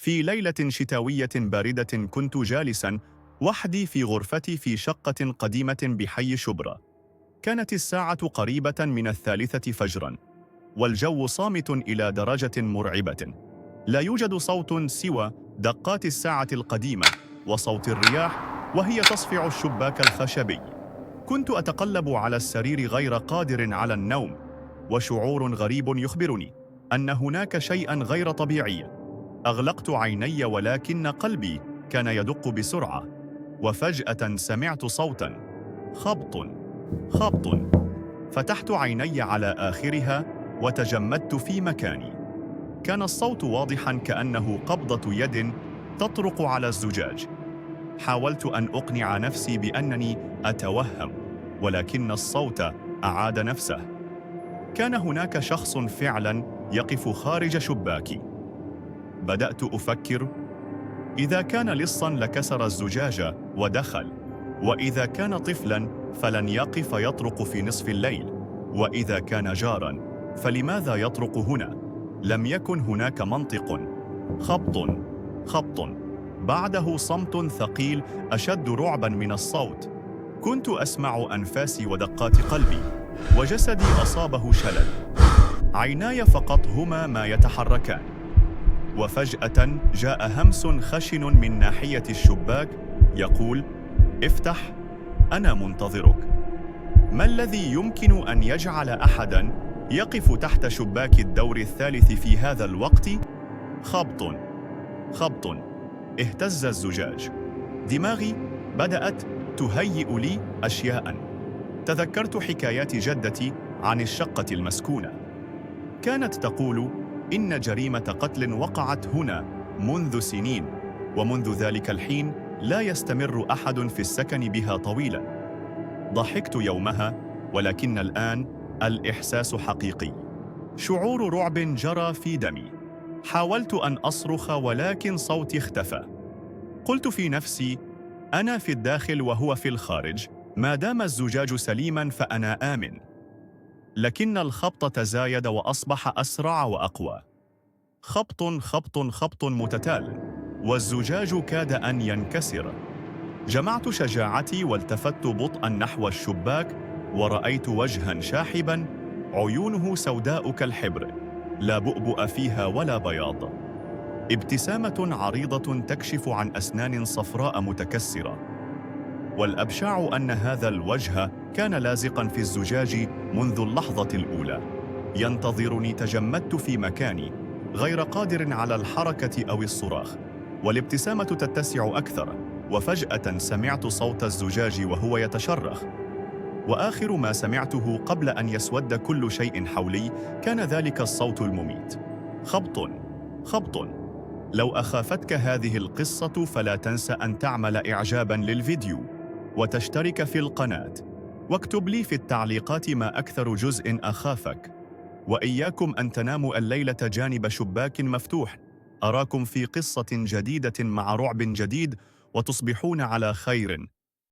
في ليلة شتوية باردة كنت جالساً وحدي في غرفتي في شقة قديمة بحي شبرا. كانت الساعة قريبة من 3 فجراً، والجو صامت إلى درجة مرعبة. لا يوجد صوت سوى دقات الساعة القديمة وصوت الرياح وهي تصفع الشباك الخشبي. كنت أتقلب على السرير غير قادر على النوم، وشعور غريب يخبرني أن هناك شيئاً غير طبيعي. أغلقت عيني ولكن قلبي كان يدق بسرعة، وفجأة سمعت صوتاً: خبط، خبط. فتحت عيني على آخرها وتجمدت في مكاني. كان الصوت واضحاً، كأنه قبضة يد تطرق على الزجاج. حاولت أن أقنع نفسي بأنني أتوهم، ولكن الصوت أعاد نفسه. كان هناك شخص فعلاً يقف خارج شباكي. بدأت أفكر: إذا كان لصاً لكسر الزجاج ودخل، وإذا كان طفلاً فلن يقف يطرق في نصف الليل، وإذا كان جاراً فلماذا يطرق هنا؟ لم يكن هناك منطق. خبط، خبط، بعده صمت ثقيل أشد رعباً من الصوت. كنت أسمع أنفاسي ودقات قلبي، وجسدي أصابه شلل. عيناي فقط هما ما يتحركان. وفجأة جاء همس خشن من ناحية الشباك يقول: افتح، أنا منتظرك. ما الذي يمكن أن يجعل أحداً يقف تحت شباك الدور الثالث في هذا الوقت؟ خبط، خبط. اهتز الزجاج. دماغي بدأت تهيئ لي أشياء. تذكرت حكايات جدتي عن الشقة المسكونة. كانت تقول إن جريمة قتل وقعت هنا منذ سنين، ومنذ ذلك الحين لا يستمر أحد في السكن بها طويلاً. ضحكت يومها، ولكن الآن الإحساس حقيقي. شعور رعب جرى في دمي. حاولت أن أصرخ ولكن صوتي اختفى. قلت في نفسي: أنا في الداخل وهو في الخارج، ما دام الزجاج سليماً فأنا آمن. لكن الخبط تزايد وأصبح أسرع وأقوى. خبط، خبط، خبط متتال، والزجاج كاد أن ينكسر. جمعت شجاعتي والتفت بطئاً نحو الشباك، ورأيت وجهاً شاحباً، عيونه سوداء كالحبر، لا بؤبؤ فيها ولا بياض. ابتسامة عريضة تكشف عن أسنان صفراء متكسرة. والأبشع أن هذا الوجه كان لازقاً في الزجاج منذ اللحظة الأولى، ينتظرني. تجمدت في مكاني، غير قادر على الحركة أو الصراخ، والابتسامة تتسع أكثر. وفجأة سمعت صوت الزجاج وهو يتشرخ، وآخر ما سمعته قبل أن يسود كل شيء حولي كان ذلك الصوت المميت: خبط، خبط. لو أخافتك هذه القصة فلا تنسى أن تعمل إعجاباً للفيديو، وتشترك في القناة، واكتب لي في التعليقات ما أكثر جزء أخافك. وإياكم أن تناموا الليلة جانب شباك مفتوح. أراكم في قصة جديدة مع رعب جديد، وتصبحون على خير.